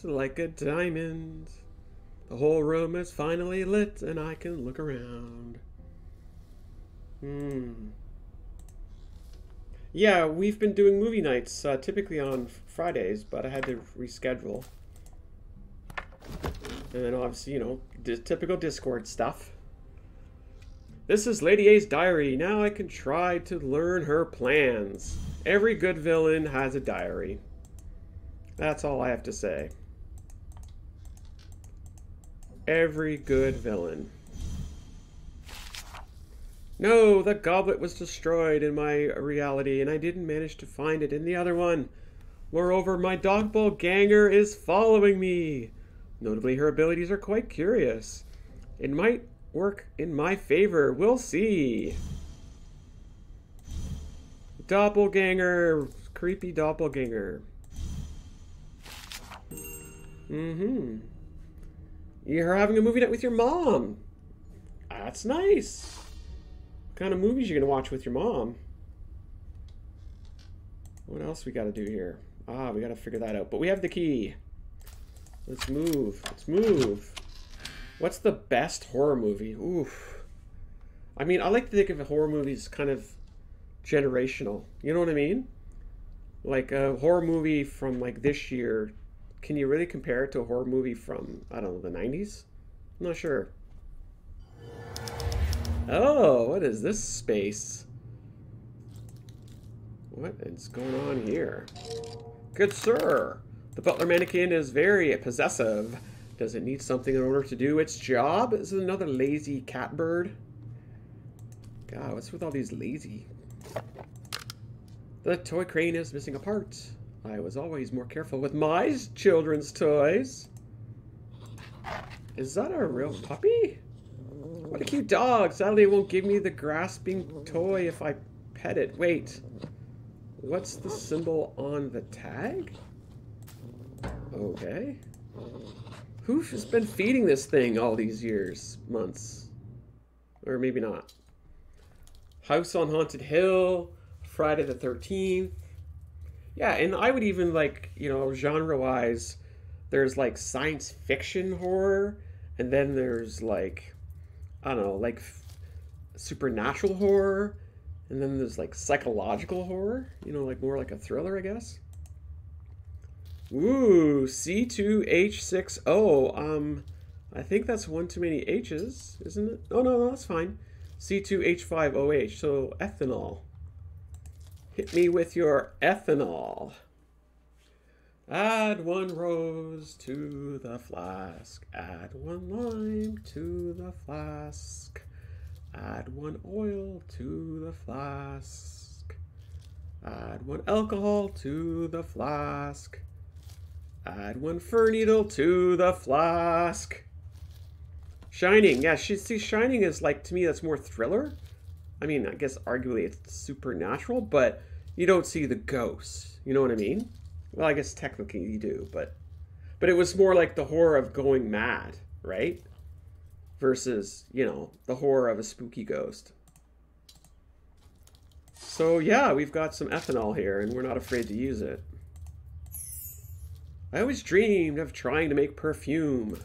like a diamond. The whole room is finally lit and I can look around. Yeah, we've been doing movie nights, typically on Fridays, but I had to reschedule. And then obviously, you know, typical Discord stuff. This is Lady A's diary. Now I can try to learn her plans. Every good villain has a diary. That's all I have to say. Every good villain. No, the goblet was destroyed in my reality, and I didn't manage to find it in the other one. Moreover, my doppelganger is following me. Notably, her abilities are quite curious. It might work in my favor. We'll see. Doppelganger. Creepy doppelganger. You're having a movie night with your mom. That's nice. What kind of movies are you going to watch with your mom? What else we got to do here? Ah, we got to figure that out. But we have the key. Let's move. Let's move. What's the best horror movie? Oof. I mean, I like to think of horror movies kind of generational. You know what I mean? Like a horror movie from like this year. Can you really compare it to a horror movie from, I don't know, the 90s? I'm not sure. Oh, what is this space? What is going on here? Good sir, the butler mannequin is very possessive. Does it need something in order to do its job? Is it another lazy catbird? God, what's with all these lazy? The toy crane is missing a part. I was always more careful with my children's toys. Is that a real puppy? What a cute dog. Sadly, it won't give me the grasping toy if I pet it. Wait. What's the symbol on the tag? Okay. Who's been feeding this thing all these years? Months. Or maybe not. House on Haunted Hill. Friday the 13th. Yeah, and I would even like, you know, genre-wise, there's like science fiction horror, and then there's like, I don't know, like supernatural horror, and then there's like psychological horror, you know, like more like a thriller, I guess. Ooh, C2H60. I think that's one too many H's, isn't it? Oh, no, that's fine. C2H5OH, so ethanol. Hit me with your ethanol. Add 1 rose to the flask. Add 1 lime to the flask. Add 1 oil to the flask. Add 1 alcohol to the flask. Add 1 fir needle to the flask. Shining. Yeah, see, Shining is like, to me, that's more thriller. I mean, I guess arguably it's supernatural, but you don't see the ghosts. You know what I mean? Well, I guess technically you do, but it was more like the horror of going mad, right? Versus, you know, the horror of a spooky ghost. So yeah, we've got some ethanol here, and we're not afraid to use it. I always dreamed of trying to make perfume.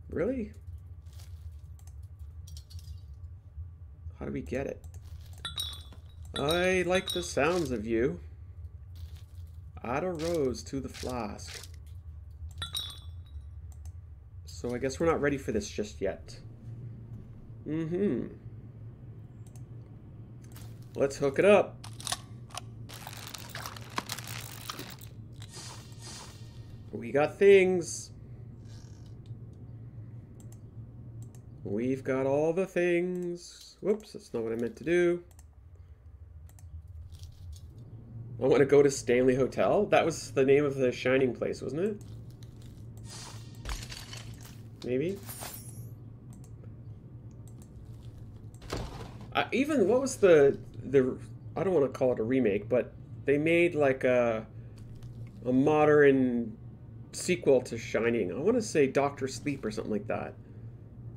Really? How do we get it? I like the sounds of you. Add a rose to the flask. So I guess we're not ready for this just yet. Let's hook it up. We got things. We've got all the things. Whoops, that's not what I meant to do. I want to go to Stanley Hotel. That was the name of the Shining place, wasn't it? Maybe? Even, what was the I don't want to call it a remake, but they made like a modern sequel to Shining. I want to say Doctor Sleep or something like that.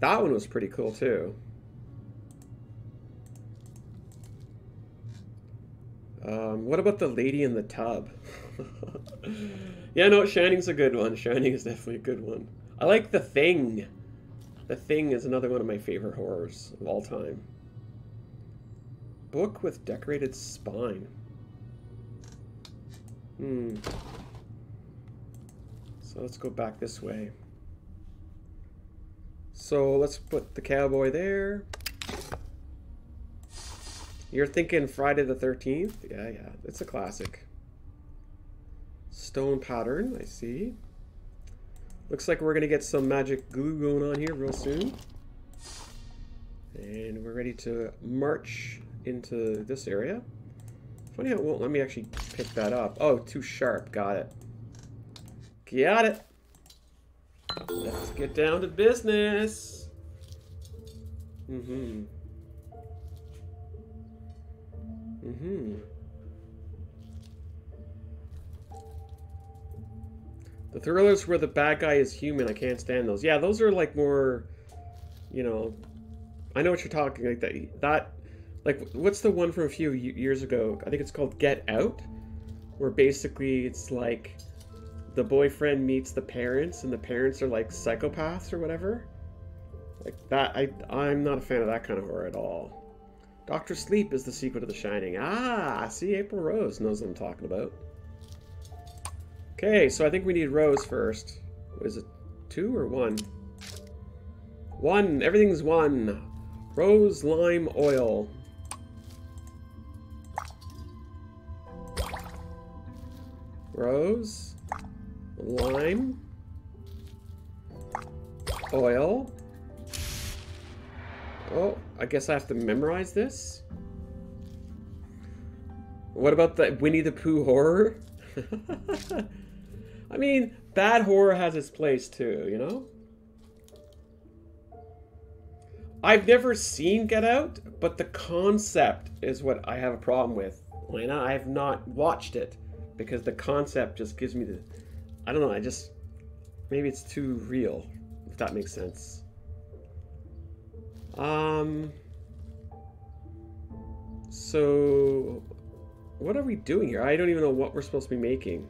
That one was pretty cool too. What about the lady in the tub? Yeah, no, Shining's a good one. Shining is definitely a good one. I like The Thing. The Thing is another one of my favorite horrors of all time. Book with decorated spine. So let's go back this way. So let's put the cowboy there. You're thinking Friday the 13th? Yeah, yeah, it's a classic. Stone pattern, I see. Looks like we're gonna get some magic glue going on here real soon. And we're ready to march into this area. Funny how it won't let me actually pick that up. Oh, too sharp. Got it. Got it. Let's get down to business. The thrillers where the bad guy is human, I can't stand those. Yeah, those are like more, you know, I know what you're talking like that like what's the one from a few years ago? I think it's called Get Out, where basically it's like the boyfriend meets the parents and the parents are like psychopaths or whatever. Like that, I'm not a fan of that kind of horror at all. Dr. Sleep is the sequel to The Shining. Ah, see, April Rose knows what I'm talking about. Okay, so I think we need Rose first. Is it 2 or 1? 1. Everything's 1. Rose lime oil. Rose lime oil. Oh, I guess I have to memorize this. What about the Winnie the Pooh horror? I mean, bad horror has its place too, you know? I've never seen Get Out, but the concept is what I have a problem with. Lena, I have not watched it because the concept just gives me the... I don't know, maybe it's too real, if that makes sense. So... what are we doing here? I don't even know what we're supposed to be making.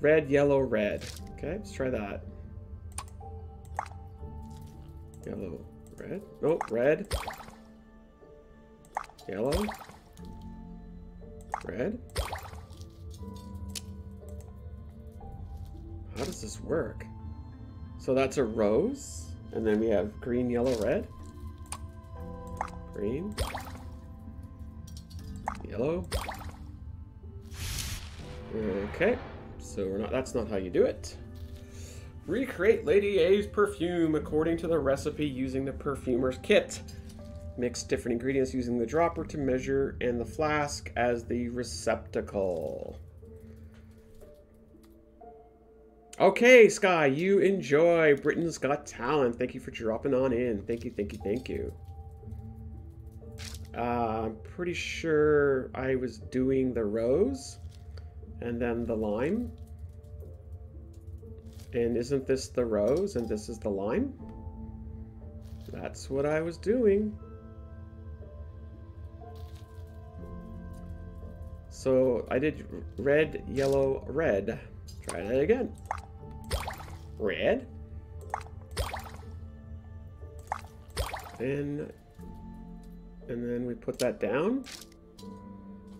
Red, yellow, red. Okay, let's try that. Yellow, red. Nope, red. Yellow. Red. How does this work? So that's a rose, and then we have green, yellow, red. Green. Yellow. Okay, so that's not how you do it. Recreate Lady A's perfume according to the recipe using the perfumer's kit. Mix different ingredients using the dropper to measure and the flask as the receptacle. Okay, Sky, you enjoy Britain's Got Talent. Thank you for dropping on in. Thank you, thank you, thank you. I'm pretty sure I was doing the rose and then the lime. And isn't this the rose and this is the lime? That's what I was doing. So I did red, yellow, red. Try that again. Red. And then we put that down.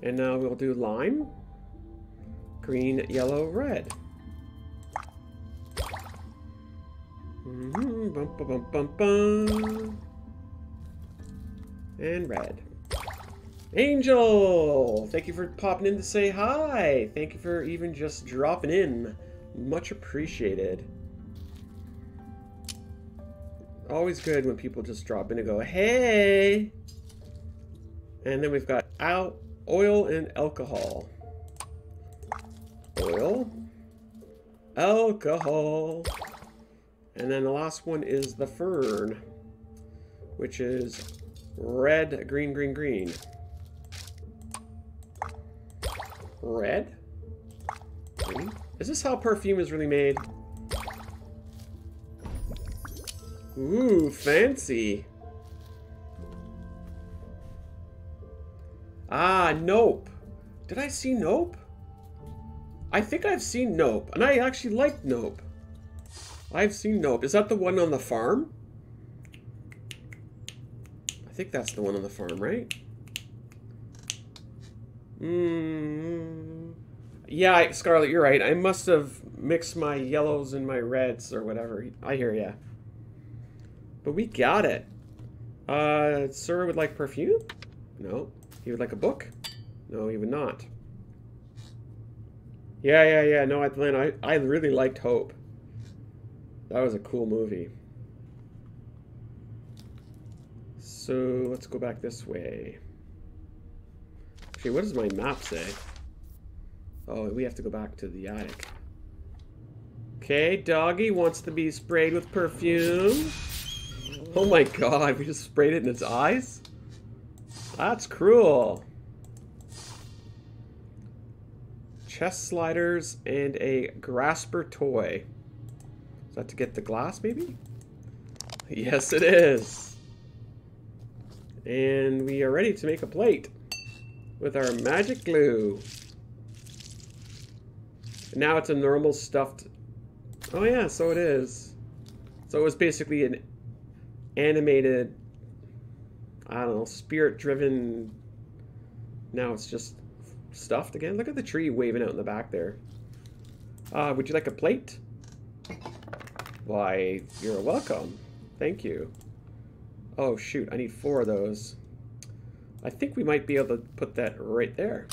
And now we'll do lime. Green, yellow, red. Bum, bum, bum, bum. And red. Angel! Thank you for popping in to say hi. Thank you for even just dropping in. Much appreciated. Always good when people just drop in and go, hey! And then we've got oil and alcohol. Oil. Alcohol. And then the last one is the fern, which is red, green, green, green. Red? Green? Is this how perfume is really made? Ooh, fancy. Ah, nope. Did I see Nope? I think I've seen Nope, and I actually liked Nope. I've seen Nope. Is that the one on the farm? I think that's the one on the farm, right? Yeah, Scarlet, you're right. I must have mixed my yellows and my reds or whatever. I hear ya. But we got it. Sir would like perfume? No. He would like a book? No, he would not. Yeah. No, I really liked Hope. That was a cool movie. So let's go back this way. Actually, what does my map say? Oh, we have to go back to the attic. Okay, doggy wants to be sprayed with perfume. Oh my god, we just sprayed it in its eyes? That's cruel. Chest sliders and a grasper toy. Is that to get the glass, maybe? Yes, it is. And we are ready to make a plate with our magic glue. Now it's a normal stuffed... Oh yeah, so it is. So it was basically an animated, I don't know, spirit-driven... Now it's just stuffed again. Look at the tree waving out in the back there. Would you like a plate? Why, you're welcome. Thank you. Oh shoot, I need 4 of those. I think we might be able to put that right there.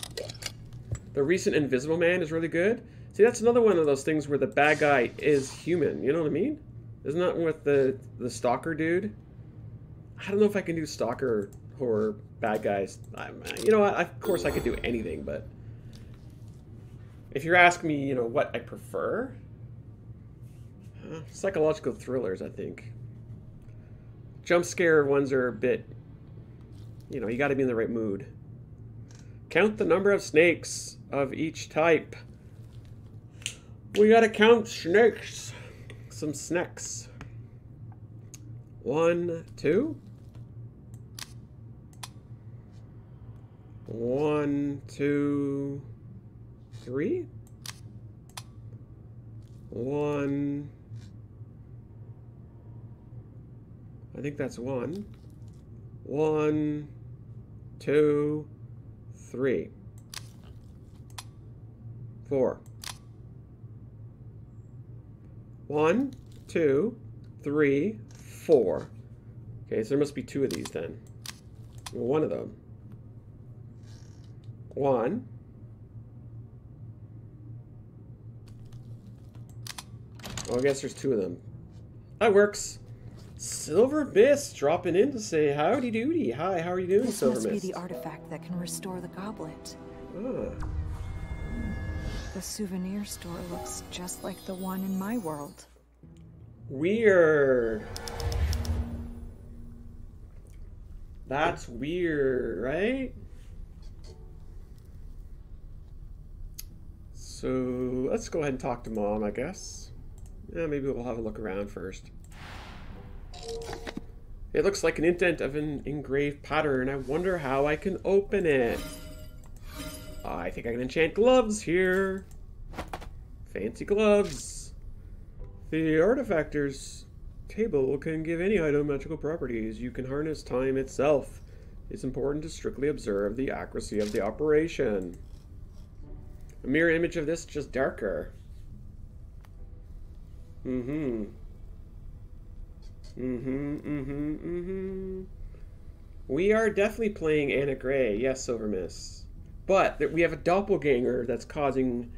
The recent Invisible Man is really good. See, that's another one of those things where the bad guy is human. You know what I mean? Isn't that with the stalker dude? I don't know if I can do stalker horror bad guys. You know what? Of course I could do anything, but if you're asking me, you know, what I prefer, psychological thrillers, I think. Jump scare ones are a bit, you know, you got to be in the right mood. Count the number of snakes of each type. We gotta count snakes. Some snacks. 1, 2. 1, 2, 3. 1. I think that's 1. 1, 2, 3. 4. 1, 2, 3, 4. Okay, so there must be 2 of these then. Well, 1 of them. 1. Oh, I guess there's 2 of them. That works. Silver Mist dropping in to say howdy doody. Hi, how are you doing, Silver Mist? This must be the artifact that can restore the goblet. Ah. The souvenir store looks just like the one in my world. Weird. That's weird, right? So let's go ahead and talk to Mom, I guess. Yeah, maybe we'll have a look around first. It looks like an indent of an engraved pattern. I wonder how I can open it. I think I can enchant gloves here. Fancy gloves. The artifactor's table can give any item magical properties. You can harness time itself. It's important to strictly observe the accuracy of the operation. A mirror image of this, just darker. We are definitely playing Anna Gray. Yes, Silver Mist. But we have a doppelganger that's causing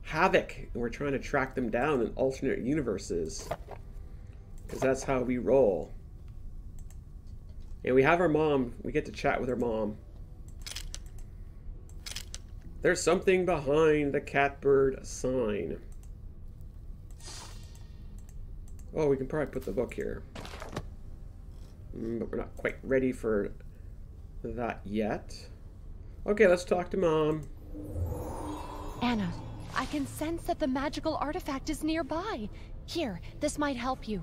havoc, and we're trying to track them down in alternate universes. Because that's how we roll. And we have our mom. We get to chat with our mom. There's something behind the catbird sign. Oh, we can probably put the book here. But we're not quite ready for that yet. Okay, let's talk to Mom. Anna, I can sense that the magical artifact is nearby. Here, this might help you.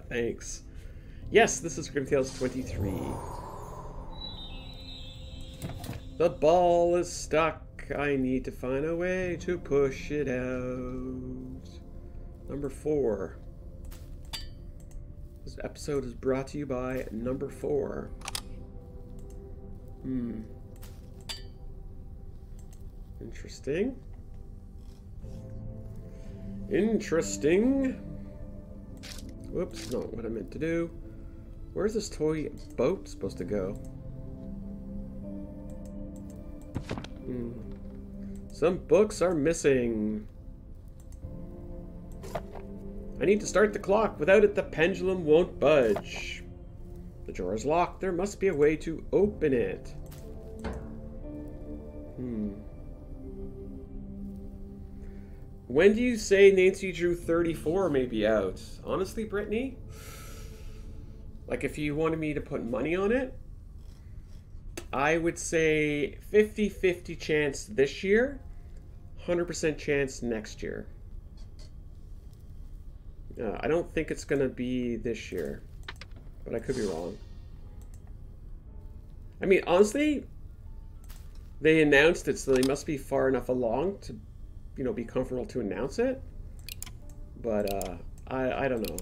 Thanks. Yes, this is Grim Tales 23. The ball is stuck. I need to find a way to push it out. Number 4. This episode is brought to you by number 4. Interesting. Interesting. Whoops, not what I meant to do. Where's this toy boat supposed to go? Some books are missing. I need to start the clock. Without it, the pendulum won't budge. The drawer is locked. There must be a way to open it. When do you say Nancy Drew 34 may be out? Honestly, Brittany? Like, if you wanted me to put money on it, I would say 50-50 chance this year, 100% chance next year. I don't think it's going to be this year, but I could be wrong. I mean, honestly, they announced it, so they must be far enough along to, you know, be comfortable to announce it. But I don't know.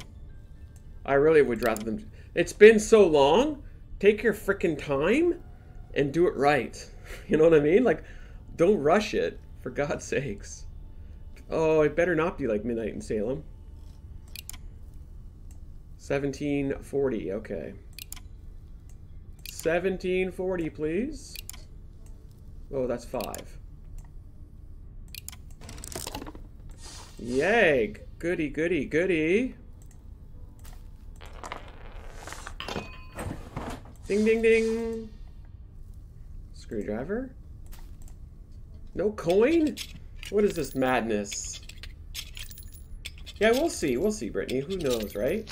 I really would rather them. It's been so long. Take your freaking time and do it right. You know what I mean? Like, don't rush it, for God's sakes. Oh, it better not be like Midnight in Salem. 1740, okay. 1740, please. Oh, that's 5. Yay! Goody, goody, goody. Ding, ding, ding. Screwdriver? No coin? What is this madness? Yeah, we'll see. We'll see, Brittany. Who knows, right?